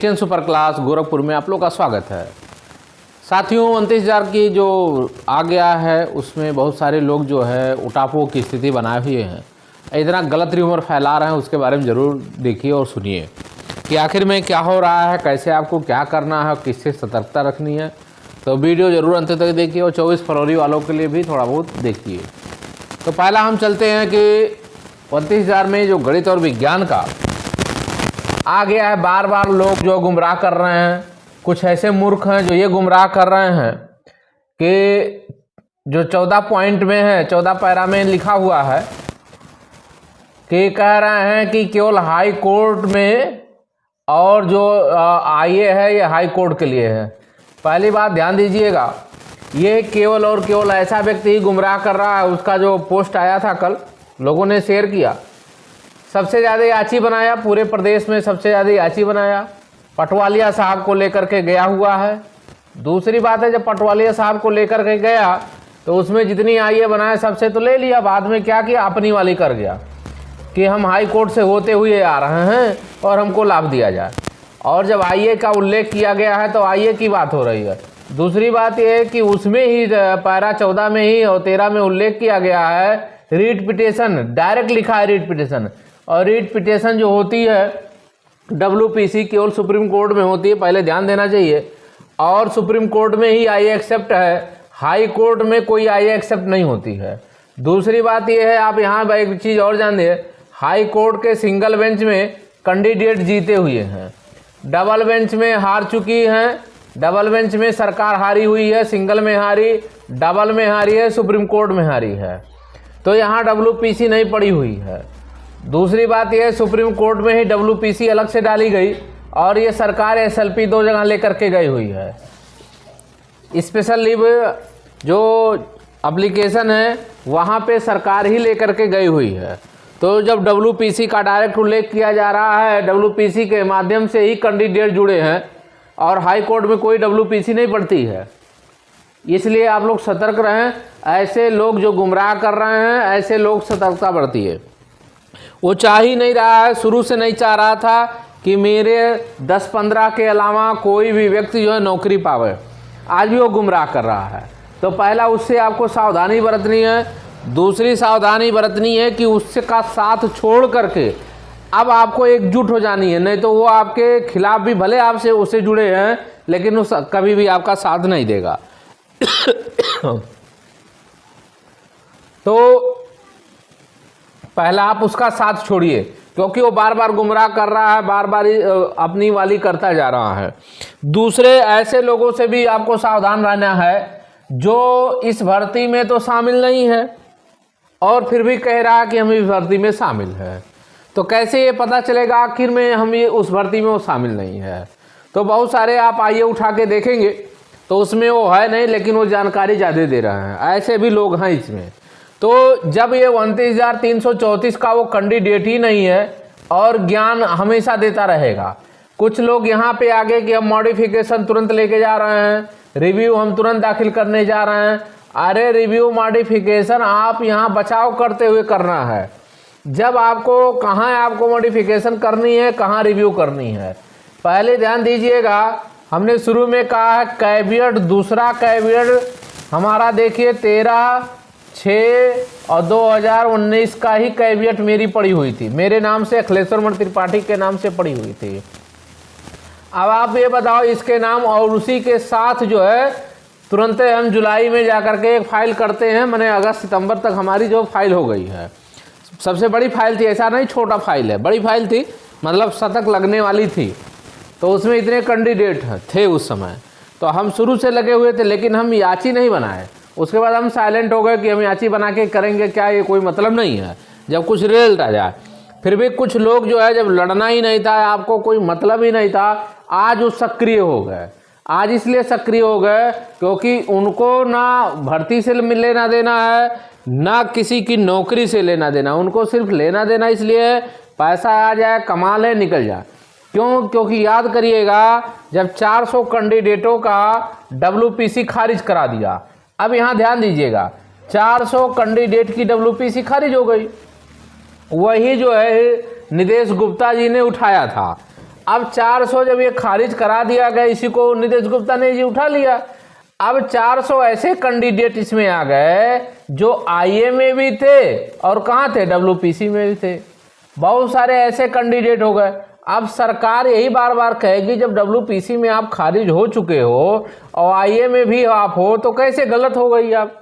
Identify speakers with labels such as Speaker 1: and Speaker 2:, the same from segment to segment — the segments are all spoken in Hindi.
Speaker 1: सुपर क्लास गोरखपुर में आप लोग का स्वागत है। साथियों, 29,000 की जो आ गया है उसमें बहुत सारे लोग जो है उटापो की स्थिति बनाए हुए हैं, इतना गलत र्यूमर फैला रहे हैं। उसके बारे में ज़रूर देखिए और सुनिए कि आखिर में क्या हो रहा है, कैसे आपको क्या करना है और किससे सतर्कता रखनी है। तो वीडियो ज़रूर अंत तक देखिए और 24 फरवरी वालों के लिए भी थोड़ा बहुत देखिए। तो पहला हम चलते हैं कि 29,000 में जो गणित और विज्ञान का आ गया है। बार बार लोग जो गुमराह कर रहे हैं, कुछ ऐसे मूर्ख हैं जो ये गुमराह कर रहे हैं कि जो 14 पॉइंट में है, 14 पैरा में लिखा हुआ है कि कह रहे हैं कि केवल हाई कोर्ट में और जो आईए है ये हाई कोर्ट के लिए है। पहली बात ध्यान दीजिएगा, ये केवल और केवल ऐसा व्यक्ति ही गुमराह कर रहा है। उसका जो पोस्ट आया था कल, लोगों ने शेयर किया, सबसे ज़्यादा याची बनाया, पूरे प्रदेश में सबसे ज़्यादा याची बनाया पटवालिया साहब को लेकर के गया हुआ है। दूसरी बात है, जब पटवालिया साहब को लेकर के गया तो उसमें जितनी आईए बनाए सबसे तो ले लिया, बाद में क्या किया, अपनी वाली कर गया कि हम हाई कोर्ट से होते हुए आ रहे हैं और हमको लाभ दिया जाए। और जब आईए का उल्लेख किया गया है तो आईए की बात हो रही है। दूसरी बात यह है कि उसमें ही पैरा 14 में ही और 13 में उल्लेख किया गया है रीट पिटिशन, डायरेक्ट लिखा है रीट पिटिशन। और रीट पिटिशन जो होती है डब्ल्यूपीसी केवल सुप्रीम कोर्ट में होती है, पहले ध्यान देना चाहिए। और सुप्रीम कोर्ट में ही आईए एक्सेप्ट है, हाई कोर्ट में कोई आईए एक्सेप्ट नहीं होती है। दूसरी बात यह है, आप यहाँ एक चीज़ और जानिए, हाई कोर्ट के सिंगल बेंच में कैंडिडेट जीते हुए हैं, डबल बेंच में हार चुकी हैं। डबल बेंच में सरकार हारी हुई है, सिंगल में हारी, डबल में हारी है, सुप्रीम कोर्ट में हारी है। तो यहाँ डब्ल्यूपीसी नहीं पड़ी हुई है। दूसरी बात यह है, सुप्रीम कोर्ट में ही डब्ल्यूपीसी अलग से डाली गई और ये सरकार एसएलपी 2 जगह लेकर के गई हुई है। स्पेशल लीव जो एप्लीकेशन है वहाँ पे सरकार ही लेकर के गई हुई है। तो जब डब्ल्यूपीसी का डायरेक्ट उल्लेख किया जा रहा है, डब्ल्यूपीसी के माध्यम से ही कैंडिडेट जुड़े हैं और हाई कोर्ट में कोई डब्ल्यूपीसी नहीं पड़ती है। इसलिए आप लोग सतर्क रहें। ऐसे लोग जो गुमराह कर रहे हैं, ऐसे लोग सतर्कता बरतिए। वो चाह ही नहीं रहा है, शुरू से नहीं चाह रहा था कि मेरे 10-15 के अलावा कोई भी व्यक्ति जो है नौकरी पावे। आज भी वो गुमराह कर रहा है। तो पहला उससे आपको सावधानी बरतनी है। दूसरी सावधानी बरतनी है कि उससे का साथ छोड़ करके अब आपको एकजुट हो जानी है, नहीं तो वो आपके खिलाफ भी भले आपसे उससे जुड़े हैं लेकिन उस कभी भी आपका साथ नहीं देगा। तो पहला आप उसका साथ छोड़िए, क्योंकि वो बार बार गुमराह कर रहा है, बार बार अपनी वाली करता जा रहा है। दूसरे ऐसे लोगों से भी आपको सावधान रहना है जो इस भर्ती में तो शामिल नहीं है और फिर भी कह रहा है कि हम इस भर्ती में शामिल है। तो कैसे ये पता चलेगा आखिर में हम ये उस भर्ती में वो शामिल नहीं है। तो बहुत सारे आप आइए उठा के देखेंगे तो उसमें वो है नहीं, लेकिन वो जानकारी ज़्यादा दे रहे हैं। ऐसे भी लोग हैं इसमें। तो जब ये 29,334 का वो कैंडिडेट ही नहीं है और ज्ञान हमेशा देता रहेगा, कुछ लोग यहाँ पे आगे कि हम मॉडिफिकेशन तुरंत लेके जा रहे हैं, रिव्यू हम तुरंत दाखिल करने जा रहे हैं। अरे रिव्यू मॉडिफिकेशन आप यहाँ बचाव करते हुए करना है। जब आपको कहाँ आपको मॉडिफिकेशन करनी है, कहाँ रिव्यू करनी है, पहले ध्यान दीजिएगा। हमने शुरू में कहा है कैविएट, दूसरा कैविएट हमारा देखिए 13/6 और 2019 का ही कैविएट मेरी पड़ी हुई थी, मेरे नाम से अखिलेश्वर त्रिपाठी के नाम से पड़ी हुई थी। अब आप ये बताओ इसके नाम और उसी के साथ जो है तुरंत हम जुलाई में जाकर के एक फाइल करते हैं, मैंने अगस्त सितंबर तक हमारी जो फाइल हो गई है। सबसे बड़ी फाइल थी, ऐसा नहीं छोटा फाइल है, बड़ी फाइल थी, मतलब शतक लगने वाली थी। तो उसमें इतने कैंडिडेट थे उस समय, तो हम शुरू से लगे हुए थे, लेकिन हम याची नहीं बनाए। उसके बाद हम साइलेंट हो गए कि हम याची बना के करेंगे क्या, ये कोई मतलब नहीं है जब कुछ रिजल्ट आ जाए। फिर भी कुछ लोग जो है, जब लड़ना ही नहीं था, आपको कोई मतलब ही नहीं था, आज वो सक्रिय हो गए। आज इसलिए सक्रिय हो गए क्योंकि उनको ना भर्ती से लेना देना है, ना किसी की नौकरी से लेना देना, उनको सिर्फ लेना देना इसलिए पैसा आ जाए, कमा ले, निकल जाए। क्यों? क्योंकि याद करिएगा, जब 400 कैंडिडेटों का डब्ल्यूपीसी खारिज करा दिया। अब यहाँ ध्यान दीजिएगा, 400 कैंडिडेट की डब्ल्यूपीसी खारिज हो गई। वही जो है निदेश गुप्ता जी ने उठाया था। अब 400 जब ये खारिज करा दिया गया, इसी को नीतीश गुप्ता ने जी उठा लिया। अब 400 ऐसे कैंडिडेट इसमें आ गए जो आईए में भी थे और कहाँ थे, डब्ल्यूपीसी में भी थे। बहुत सारे ऐसे कैंडिडेट हो गए। अब सरकार यही बार बार कहेगी जब डब्ल्यूपीसी में आप खारिज हो चुके हो और आईए में भी आप हो तो कैसे गलत हो गई आप।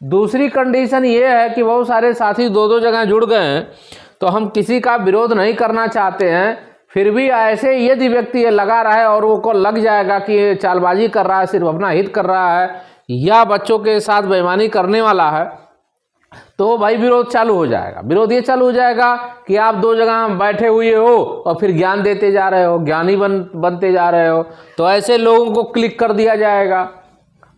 Speaker 1: दूसरी कंडीशन ये है कि बहुत सारे साथी दो दो जगह जुड़ गए हैं, तो हम किसी का विरोध नहीं करना चाहते हैं, फिर भी ऐसे यदि व्यक्ति ये लगा रहा है और वो को लग जाएगा कि ये चालबाजी कर रहा है, सिर्फ अपना हित कर रहा है या बच्चों के साथ बेईमानी करने वाला है, तो भाई विरोध चालू हो जाएगा। विरोध ये चालू हो जाएगा कि आप दो जगह बैठे हुए हो और फिर ज्ञान देते जा रहे हो, ज्ञानी बनते जा रहे हो, तो ऐसे लोगों को क्लिक कर दिया जाएगा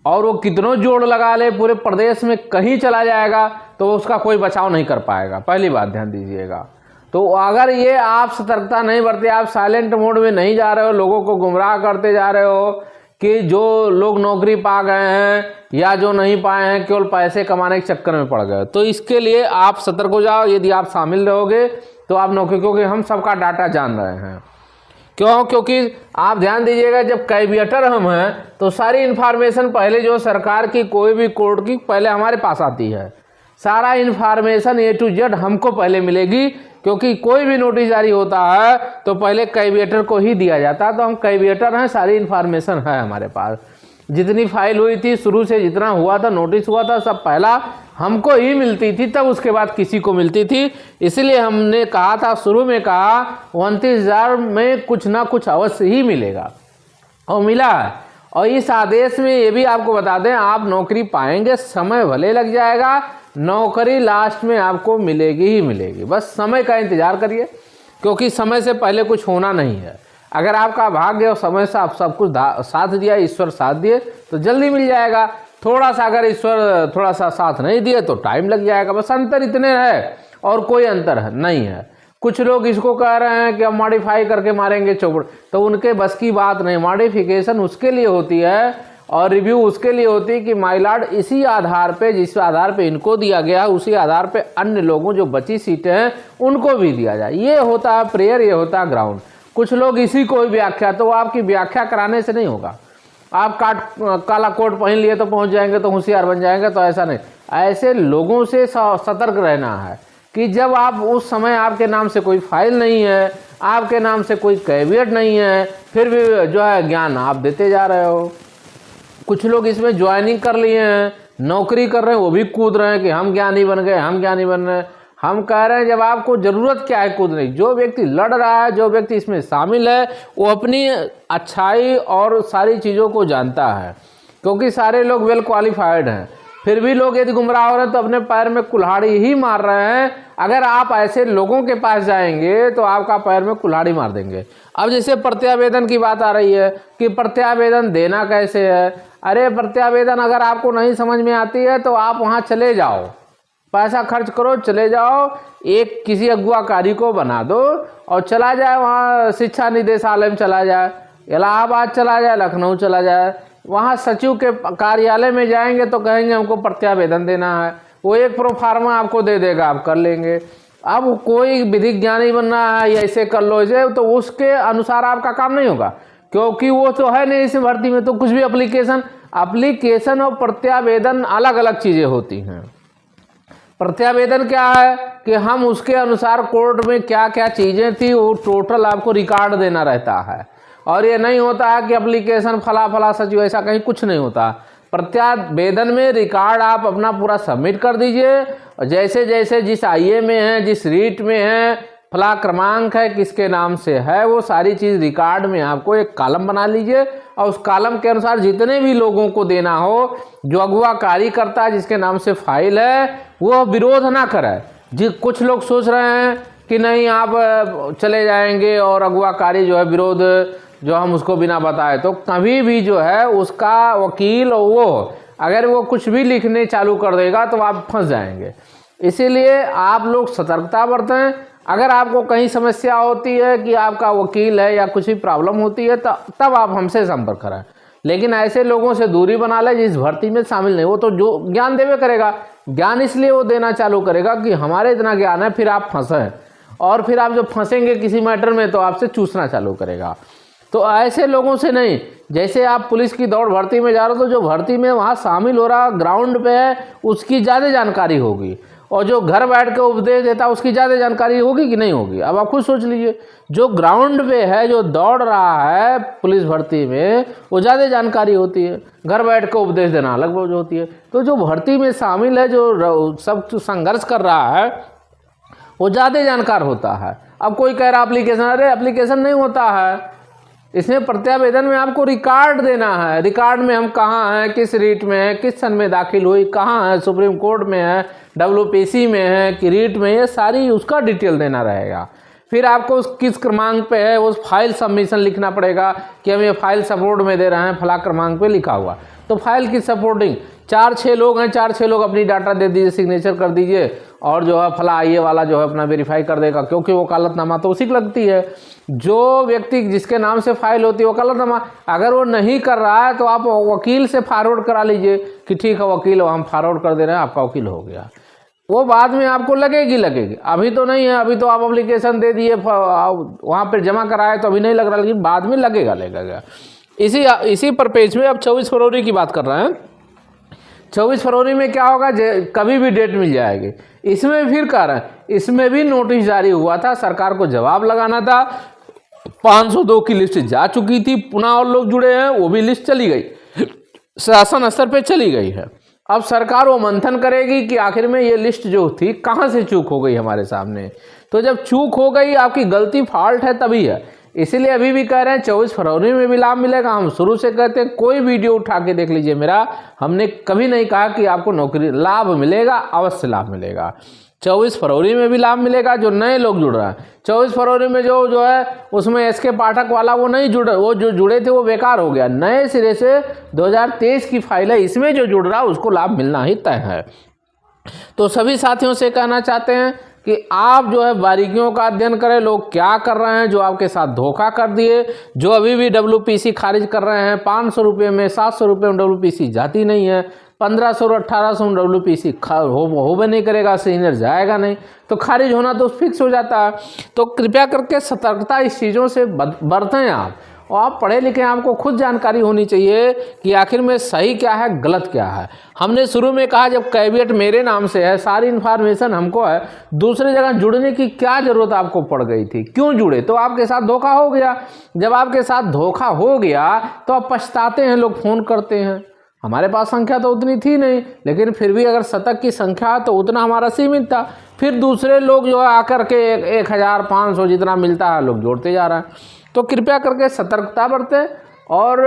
Speaker 1: और वो कितनों जोड़ लगा ले पूरे प्रदेश में कहीं चला जाएगा तो उसका कोई बचाव नहीं कर पाएगा। पहली बात ध्यान दीजिएगा। तो अगर ये आप सतर्कता नहीं बरते, आप साइलेंट मोड में नहीं जा रहे हो, लोगों को गुमराह करते जा रहे हो कि जो लोग नौकरी पा गए हैं या जो नहीं पाए हैं केवल पैसे कमाने के चक्कर में पड़ गए, तो इसके लिए आप सतर्क हो जाओ। यदि आप शामिल रहोगे तो आप नौकरी, क्योंकि हम सबका डाटा जान रहे हैं। क्यों? क्योंकि आप ध्यान दीजिएगा जब कैबिनेटर हम हैं तो सारी इन्फॉर्मेशन पहले जो सरकार की कोई भी कोर्ट की पहले हमारे पास आती है। सारा इन्फॉर्मेशन A to Z हमको पहले मिलेगी, क्योंकि कोई भी नोटिस जारी होता है तो पहले कैबिनेटर को ही दिया जाता है। तो हम कैबिनेटर हैं, सारी इन्फॉर्मेशन है हमारे पास। जितनी फाइल हुई थी शुरू से, जितना हुआ था, नोटिस हुआ था, सब पहला हमको ही मिलती थी, तब उसके बाद किसी को मिलती थी। इसलिए हमने कहा था, शुरू में कहा 29,000 में कुछ ना कुछ अवश्य ही मिलेगा और मिला है। और इस आदेश में ये भी आपको बता दें, आप नौकरी पाएंगे, समय भले लग जाएगा, नौकरी लास्ट में आपको मिलेगी ही मिलेगी। बस समय का इंतजार करिए, क्योंकि समय से पहले कुछ होना नहीं है। अगर आपका भाग्य और समय से आप सब कुछ साथ दिया, ईश्वर साथ दिए तो जल्दी मिल जाएगा। थोड़ा सा अगर ईश्वर थोड़ा सा साथ नहीं दिए तो टाइम लग जाएगा। बस अंतर इतने है और कोई अंतर नहीं है। कुछ लोग इसको कह रहे हैं कि हम मॉडिफाई करके मारेंगे चौपड़, तो उनके बस की बात नहीं। मॉडिफिकेशन उसके लिए होती है और रिव्यू उसके लिए होती है कि माय लॉर्ड इसी आधार पे, जिस आधार पे इनको दिया गया उसी आधार पे अन्य लोगों जो बची सीटें हैं उनको भी दिया जाए। ये होता है प्रेयर, ये होता है ग्राउंड। कुछ लोग इसी को व्याख्या, तो आपकी व्याख्या कराने से नहीं होगा। आप काला कोट पहन लिए तो पहुंच जाएंगे, तो होशियार बन जाएंगे, तो ऐसा नहीं। ऐसे लोगों से सतर्क रहना है कि जब आप उस समय आपके नाम से कोई फाइल नहीं है, आपके नाम से कोई कैबिनेट नहीं है, फिर भी जो है ज्ञान आप देते जा रहे हो। कुछ लोग इसमें ज्वाइनिंग कर लिए हैं, नौकरी कर रहे हैं, वो भी कूद रहे हैं कि हम ज्ञानी बन गए, हम ज्ञानी बन रहे हैं। हम कह रहे हैं जब आपको ज़रूरत क्या है कूदने की। जो व्यक्ति लड़ रहा है, जो व्यक्ति इसमें शामिल है, वो अपनी अच्छाई और सारी चीज़ों को जानता है, क्योंकि सारे लोग वेल क्वालिफाइड हैं। फिर भी लोग यदि गुमराह हो रहे हैं तो अपने पैर में कुल्हाड़ी ही मार रहे हैं। अगर आप ऐसे लोगों के पास जाएंगे तो आपका पैर में कुल्हाड़ी मार देंगे। अब जैसे प्रत्यावेदन की बात आ रही है कि प्रत्यावेदन देना कैसे है। अरे प्रत्यावेदन अगर आपको नहीं समझ में आती है तो आप वहाँ चले जाओ, पैसा खर्च करो, चले जाओ, एक किसी अगुवाकारी को बना दो और चला जाए वहाँ शिक्षा निदेशालय में, चला जाए इलाहाबाद, चला जाए लखनऊ, चला जाए। वहाँ सचिव के कार्यालय में जाएंगे तो कहेंगे हमको प्रत्यावेदन देना है, वो एक प्रोफार्मा आपको दे देगा, आप कर लेंगे। अब कोई विधिक ज्ञानी बनना है या ऐसे कर लो इसे, तो उसके अनुसार आपका काम नहीं होगा, क्योंकि वो तो है नहीं इस भर्ती में। तो कुछ भी एप्लीकेशन और प्रत्यावेदन अलग अलग चीज़ें होती हैं। प्रत्यावेदन क्या है कि हम उसके अनुसार कोर्ट में क्या क्या चीज़ें थी वो टोटल आपको रिकॉर्ड देना रहता है। और ये नहीं होता है कि एप्लीकेशन फला सचिव, ऐसा कहीं कुछ नहीं होता। प्रत्यावेदन में रिकॉर्ड आप अपना पूरा सबमिट कर दीजिए, और जैसे जैसे जिस आईए में है, जिस रीट में है, फला क्रमांक है, किसके नाम से है, वो सारी चीज़ रिकॉर्ड में आपको एक कॉलम बना लीजिए और उस कॉलम के अनुसार जितने भी लोगों को देना हो, जो अगुवाकारी करता है, जिसके नाम से फाइल है, वो विरोध ना करे। कुछ लोग सोच रहे हैं कि नहीं आप चले जाएंगे और अगुवाकारी जो है विरोध जो हम उसको बिना बताए, तो कभी भी जो है उसका वकील और वो अगर वो कुछ भी लिखने चालू कर देगा तो आप फंस जाएंगे। इसीलिए आप लोग सतर्कता बरतें। अगर आपको कहीं समस्या होती है कि आपका वकील है या कुछ भी प्रॉब्लम होती है तब आप हमसे संपर्क करें, लेकिन ऐसे लोगों से दूरी बना लें जिस भर्ती में शामिल नहीं। वो तो जो ज्ञान देवे करेगा, ज्ञान इसलिए वो देना चालू करेगा कि हमारे इतना ज्ञान है, फिर आप फंसे और फिर आप जब फंसेंगे किसी मैटर में तो आपसे चूसना चालू करेगा। तो ऐसे लोगों से नहीं, जैसे आप पुलिस की दौड़ भर्ती में जा रहे हो तो जो भर्ती में वहाँ शामिल हो रहा ग्राउंड पे है उसकी ज़्यादा जानकारी होगी, और जो घर बैठ के उपदेश देता उसकी ज़्यादा जानकारी होगी कि नहीं होगी। अब आप खुद सोच लीजिए, जो ग्राउंड पे है, जो दौड़ रहा है पुलिस भर्ती में, वो ज़्यादा जानकारी होती है, घर बैठ के उपदेश देना अलग बात होती है। तो जो भर्ती में शामिल है, जो सब संघर्ष कर रहा है, वो ज़्यादा जानकार होता है। अब कोई कह रहा एप्लीकेशन, अरे एप्लीकेशन नहीं होता है, इसमें प्रत्यावेदन में आपको रिकॉर्ड देना है। रिकॉर्ड में हम कहाँ हैं, किस रीट में है, किस सन में दाखिल हुई, कहाँ है, सुप्रीम कोर्ट में है, WPC में है कि रीट में, ये सारी उसका डिटेल देना रहेगा। फिर आपको किस क्रमांक पे है उस फाइल सबमिशन लिखना पड़ेगा कि हम ये फाइल सपोर्ट में दे रहे हैं, फला क्रमांक पे लिखा हुआ। तो फाइल की सपोर्टिंग 4-6 लोग हैं, 4-6 लोग अपनी डाटा दे दीजिए, सिग्नेचर कर दीजिए, और जो है फला ये वाला जो है अपना वेरीफाई कर देगा, क्योंकि वकालतनामा तो उसी की लगती है। जो व्यक्ति जिसके नाम से फाइल होती है वकालतनामा, अगर वो नहीं कर रहा है तो आप वकील से फॉरवर्ड करा लीजिए कि ठीक है वकील, हम फॉरवर्ड कर दे रहे हैं, आपका वकील हो गया। वो बाद में आपको लगेगी, अभी तो नहीं है, अभी तो आप एप्लीकेशन दे दिए, वहाँ पर जमा कराए तो अभी नहीं लग रहा, लेकिन बाद में लगेगा। इसी पर पेज में अब 24 फरवरी की बात कर रहे हैं। 24 फरवरी में क्या होगा, कभी भी डेट मिल जाएगी। इसमें फिर कह रहे हैं, इसमें भी नोटिस जारी हुआ था, सरकार को जवाब लगाना था। 502 की लिस्ट जा चुकी थी, पुनः और लोग जुड़े हैं, वो भी लिस्ट चली गई, शासन स्तर पे चली गई है। अब सरकार वो मंथन करेगी कि आखिर में ये लिस्ट जो थी कहाँ से चूक हो गई हमारे सामने। तो जब चूक हो गई, आपकी गलती फॉल्ट है तभी है, इसीलिए अभी भी कह रहे हैं 24 फरवरी में भी लाभ मिलेगा। हम शुरू से कहते हैं, कोई वीडियो उठा के देख लीजिए मेरा, हमने कभी नहीं कहा कि आपको नौकरी लाभ मिलेगा, अवश्य लाभ मिलेगा। 24 फरवरी में भी लाभ मिलेगा। जो नए लोग जुड़ रहे हैं 24 फरवरी में जो है उसमें SK पाठक वाला वो नहीं जुड़ा, वो जो जुड़े थे वो बेकार हो गया। नए सिरे से 2023 की फाइल है, इसमें जो जुड़ रहा है उसको लाभ मिलना ही तय है। तो सभी साथियों से कहना चाहते हैं कि आप जो है बारीकियों का अध्ययन करें, लोग क्या कर रहे हैं, जो आपके साथ धोखा कर दिए, जो अभी भी WPC खारिज कर रहे हैं। 500 रुपये में, 700 रुपये में WPC जाती नहीं है, 1500 और 1800 में WPC हो भी नहीं करेगा, सीनियर जाएगा नहीं, तो खारिज होना तो फिक्स हो जाता है। तो कृपया करके सतर्कता इस चीज़ों से बरतें आप, और आप पढ़े लिखे, आपको खुद जानकारी होनी चाहिए कि आखिर में सही क्या है, गलत क्या है। हमने शुरू में कहा जब कैविएट मेरे नाम से है, सारी इन्फॉर्मेशन हमको है, दूसरी जगह जुड़ने की क्या ज़रूरत आपको पड़ गई थी, क्यों जुड़े? तो आपके साथ धोखा हो गया। जब आपके साथ धोखा हो गया तो आप पछताते हैं, लोग फ़ोन करते हैं। हमारे पास संख्या तो उतनी थी नहीं, लेकिन फिर भी अगर शतक की संख्या तो उतना हमारा सीमित था। फिर दूसरे लोग जो है आकर के 1500 जितना मिलता है लोग जोड़ते जा रहे हैं। तो कृपया करके सतर्कता बरतें और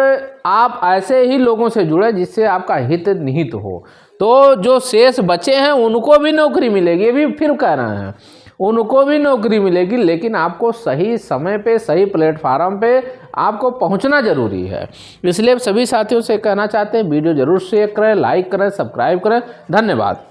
Speaker 1: आप ऐसे ही लोगों से जुड़े जिससे आपका हित निहित हो। तो जो शेष बचे हैं उनको भी नौकरी मिलेगी, ये भी फिर कह रहे हैं, उनको भी नौकरी मिलेगी, लेकिन आपको सही समय पे, सही प्लेटफार्म पे आपको पहुंचना जरूरी है। इसलिए सभी साथियों से कहना चाहते हैं, वीडियो जरूर शेयर करें, लाइक करें, सब्सक्राइब करें। धन्यवाद।